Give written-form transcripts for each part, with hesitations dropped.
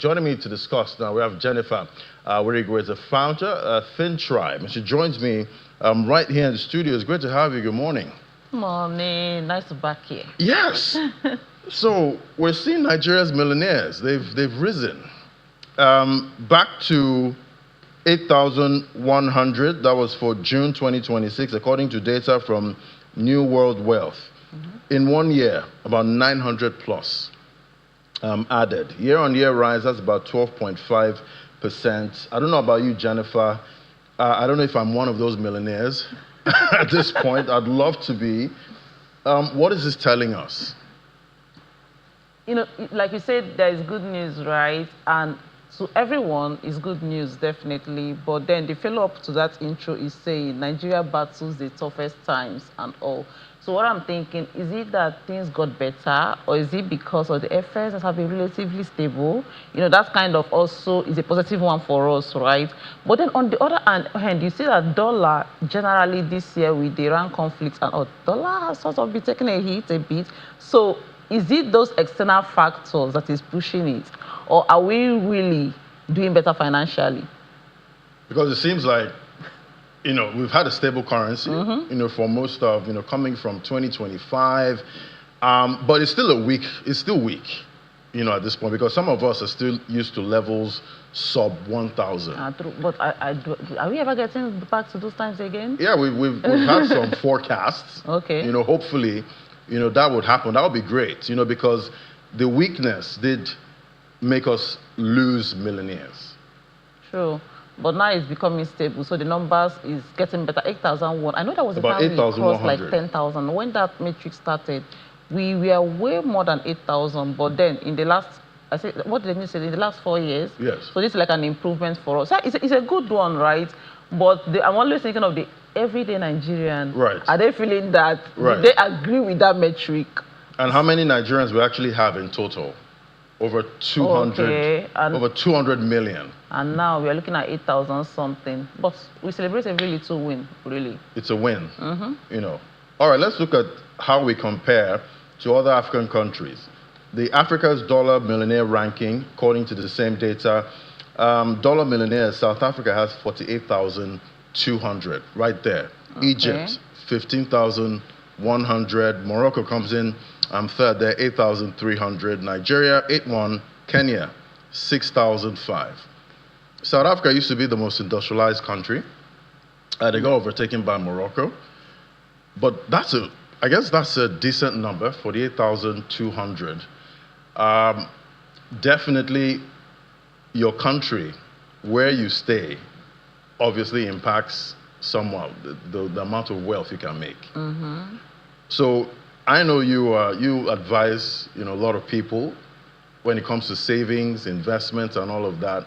Joining me to discuss now, we have Jennifer Wirigo, is a founder, Thin Tribe, and she joins me right here in the studio. It's great to have you. Good morning. Morning, nice to be back here. Yes. So we're seeing Nigeria's millionaires. They've risen back to 8,100. That was for June 2026, according to data from New World Wealth. In 1 year, about 900 plus added. Year-on-year rise, that's about 12.5%. I don't know about you, Jennifer. I don't know if I'm one of those millionaires at this point. I'd love to be. What is this telling us? You know, like you said, there is good news, right? And to everyone, is good news, definitely. But then the follow-up to that intro is saying Nigeria battles the toughest times and all. So what I'm thinking, is it that things got better, or is it because of the affairs that have been relatively stable? You know, that kind of also is a positive one for us, right? But then on the other hand, you see that dollar, generally this year with the Iran conflict and all, dollar has sort of been taking a hit a bit. So is it those external factors that is pushing it? Or are we really doing better financially? Because it seems like, you know, we've had a stable currency, you know, for most of, you know, coming from 2025, but it's still weak, you know, at this point, because some of us are still used to levels sub 1,000. But are we ever getting back to those times again? Yeah, we've had some forecasts. Okay. You know, hopefully, you know, that would happen. That would be great, you know, because the weakness did make us lose millionaires. True. But now it's becoming stable, so the numbers is getting better. 8,001. I know that was about the time we crossed like 8,100. 10,000. When that matrix started, we were way more than 8,000. But then in the last, I said, what did you say? In the last 4 years. Yes. So this is like an improvement for us. So it's a good one, right? But I'm always thinking of the everyday Nigerian. Right. Are they feeling that? Right. Do they agree with that metric? And how many Nigerians we actually have in total? Over 200. Okay, over 200 million. And now we are looking at 8,000 something. But we celebrate every little win, really. It's a win, you know. All right, let's look at how we compare to other African countries. The Africa's dollar millionaire ranking, according to the same data, dollar millionaires, South Africa has 48,200, right there. Okay. Egypt, 15,100. Morocco comes in third there, 8,300. Nigeria, 8,100. Kenya, 6,005. South Africa used to be the most industrialized country. They got overtaken by Morocco. But I guess that's a decent number, 48,200. Definitely your country, where you stay, obviously impacts somewhat the amount of wealth you can make. So I know you advise, you know, a lot of people when it comes to savings, investments, and all of that.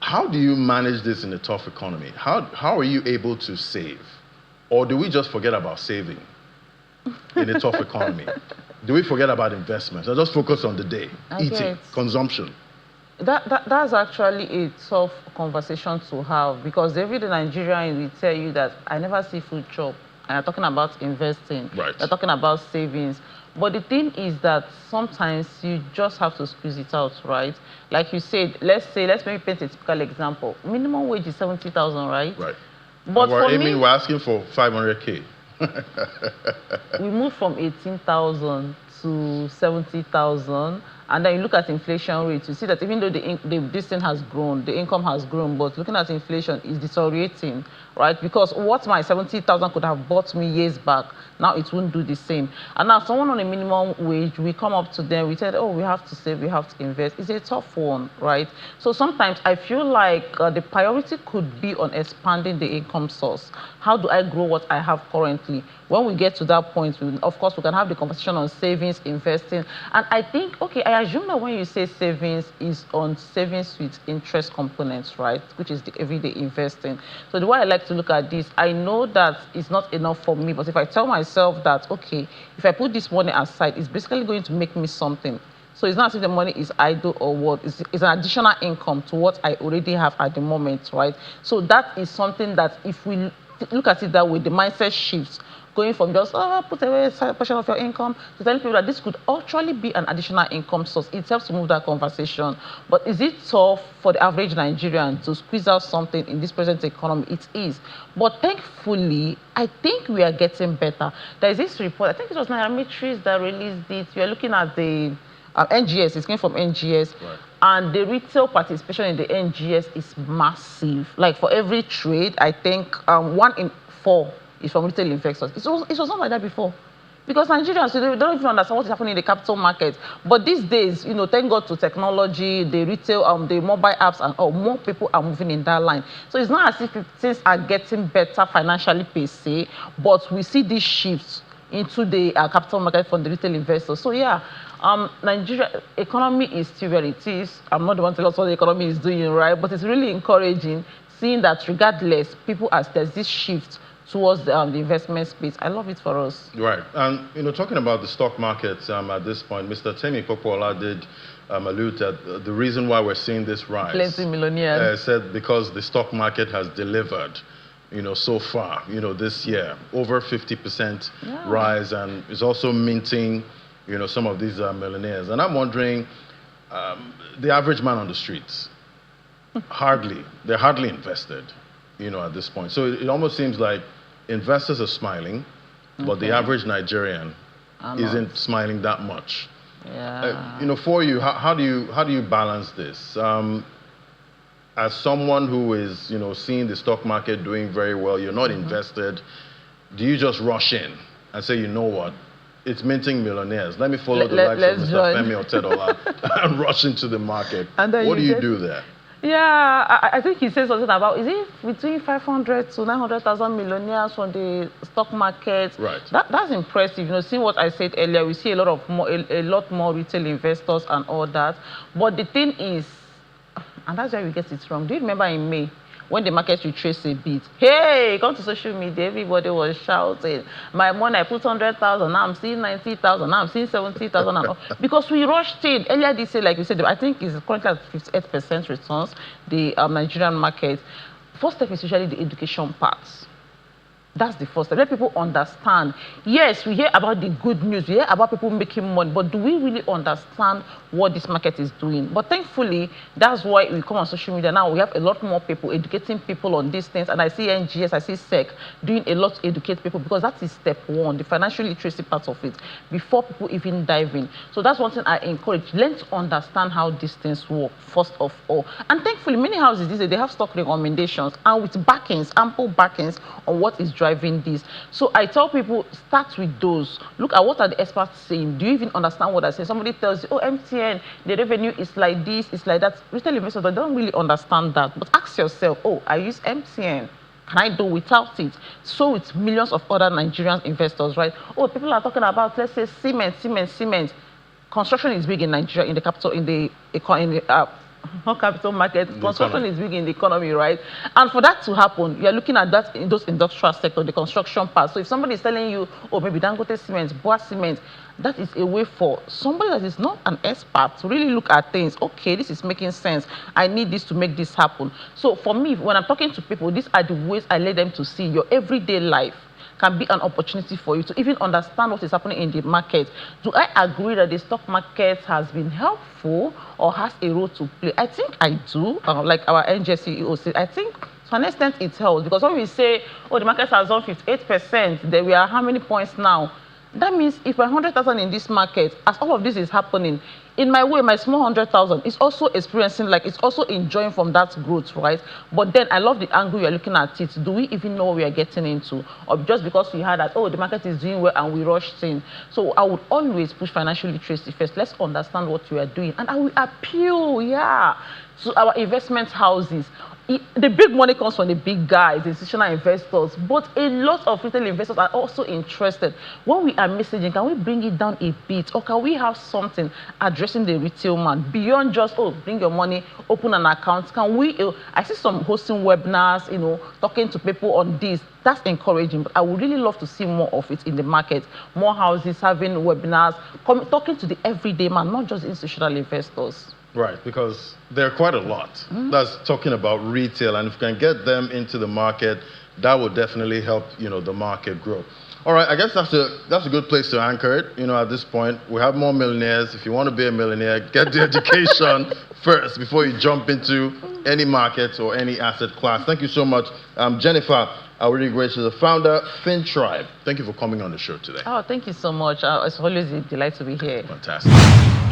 How do you manage this in a tough economy? How are you able to save? Or do we just forget about saving in a tough economy? Do we forget about investments or just focus on the day, eating, consumption? That's actually a tough conversation to have, because every day Nigerian will tell you that I never see food chop. And I'm talking about investing. Right. They're talking about savings. But the thing is that sometimes you just have to squeeze it out, right? Like you said, let's maybe paint a typical example. Minimum wage is 70,000, right? Right. But we're asking for 500K. We moved from 18,000 to 70,000. And then you look at inflation rates, you see that even though this thing has grown, the income has grown, but looking at inflation is deteriorating, right? Because what my 70,000 could have bought me years back, now it won't do the same. And now someone on a minimum wage, we come up to them, we said, oh, we have to save, we have to invest. It's a tough one, right? So sometimes I feel like the priority could be on expanding the income source. How do I grow what I have currently? When we get to that point, of course, we can have the conversation on savings, investing. And I think, okay, I assume that when you say savings is on savings with interest components, right? Which is the everyday investing. So the way I like to look at this, I know that it's not enough for me, but if I tell myself that, okay, if I put this money aside, it's basically going to make me something. So it's not as if the money is idle or what. It's an additional income to what I already have at the moment, right? So that is something that if we look at it that way, the mindset shifts going from just put away a portion of your income to telling people that this could actually be an additional income source. It helps to move that conversation. But is it tough for the average Nigerian to squeeze out something in this present economy? It is. But thankfully, I think we are getting better. There is this report, I think it was Nairametrics that released it. We are looking at the NGS, it's coming from NGS. Right. And the retail participation in the NGS is massive. Like for every trade, I think 1 in 4 is from retail investors. It was not like that before. Because Nigerians, they don't even understand what is happening in the capital market. But these days, thank God to technology, the retail, the mobile apps, and more people are moving in that line. So it's not as if things are getting better financially per se, but we see these shifts into the capital market from the retail investors. So yeah, Nigeria economy is still where it is. I'm not the one to tell us what the economy is doing, right? But it's really encouraging seeing that regardless, there's this shift towards the investment space. I love it for us. Right. And, talking about the stock market at this point, Mr. Temi Popola did allude that the reason why we're seeing this rise. Plenty millionaires. Said because the stock market has delivered, so far, this year, over 50% rise, and is also minting, some of these millionaires. And I'm wondering, the average man on the streets, they're hardly invested, at this point. So it almost seems like investors are smiling, but the average Nigerian isn't smiling that much. Yeah. For you, how do you balance this? As someone who is, seeing the stock market doing very well, you're not invested, do you just rush in and say, you know what, it's minting millionaires, let me follow the likes of Mr. Femi Otedola and rush into the market? What do you do there? Yeah, I think he said something about, is it between 500 to 900,000 millionaires from the stock market? Right. That's impressive. See what I said earlier, we see a lot more retail investors and all that. But the thing is, and that's why we get it wrong. Do you remember in May, when the market retraced a bit, hey, come to social media, everybody was shouting, my money, I put 100,000, now I'm seeing 90,000, now I'm seeing 70,000. Because we rushed in. Earlier this year, like we said, I think it's currently at 58% returns, the Nigerian market. First step is usually the education part. That's the first step. Let people understand. Yes, we hear about the good news. We hear about people making money. But do we really understand what this market is doing? But thankfully, that's why we come on social media now. We have a lot more people educating people on these things. And I see NGS, I see SEC doing a lot to educate people, because that is step one, the financial literacy part of it, before people even dive in. So that's one thing I encourage. Learn to understand how these things work, first of all. And thankfully, many houses these days, they have stock recommendations and with backings, ample backings on what is driving this. So I tell people, start with those. Look at what are the experts saying. Do you even understand what I say? Somebody tells you, oh, MTN, the revenue is like this, it's like that. Retail investors, they don't really understand that. But ask yourself, oh, I use MTN. Can I do without it? So with millions of other Nigerian investors, right? Oh, people are talking about, let's say, cement. Construction is big in Nigeria, in the capital, not capital market. Construction is big in the economy, right? And for that to happen, you're looking at that in those industrial sector, the construction part. So if somebody is telling you, oh, maybe Dangote Cement, Boa Cement, that is a way for somebody that is not an expert to really look at things. Okay, this is making sense. I need this to make this happen. So for me, when I'm talking to people, these are the ways I let them to see your everyday life can be an opportunity for you to even understand what is happening in the market. Do I agree that the stock market has been helpful or has a role to play? I think I do. Like our NGS CEO said, I think to an extent it helps, because when we say, oh, the market has done 58%, then we are how many points now? That means if we're 100,000 in this market, as all of this is happening, in my way, my small 100,000 is also experiencing, like it's also enjoying from that growth, right? But then I love the angle you're looking at it. Do we even know what we are getting into? Or just because we had that, oh, the market is doing well and we rushed in. So I would always push financial literacy first. Let's understand what we are doing. And I will appeal, to our investment houses. The big money comes from the big guys, the institutional investors, but a lot of retail investors are also interested. When we are messaging, can we bring it down a bit, or can we have something addressing the retail man beyond just, oh, bring your money, open an account? Can we, I see some hosting webinars, talking to people on this. That's encouraging, but I would really love to see more of it in the market. More houses having webinars, talking to the everyday man, not just institutional investors. Right, because there are quite a lot that's talking about retail, and if we can get them into the market, that will definitely help, the market grow. All right, I guess that's a good place to anchor it. At this point, we have more millionaires. If you want to be a millionaire, get the education first before you jump into any market or any asset class. Thank you so much, Jennifer. Grace is the founder, FinTribe. Thank you for coming on the show today. Oh, thank you so much. It's always a delight to be here. Fantastic.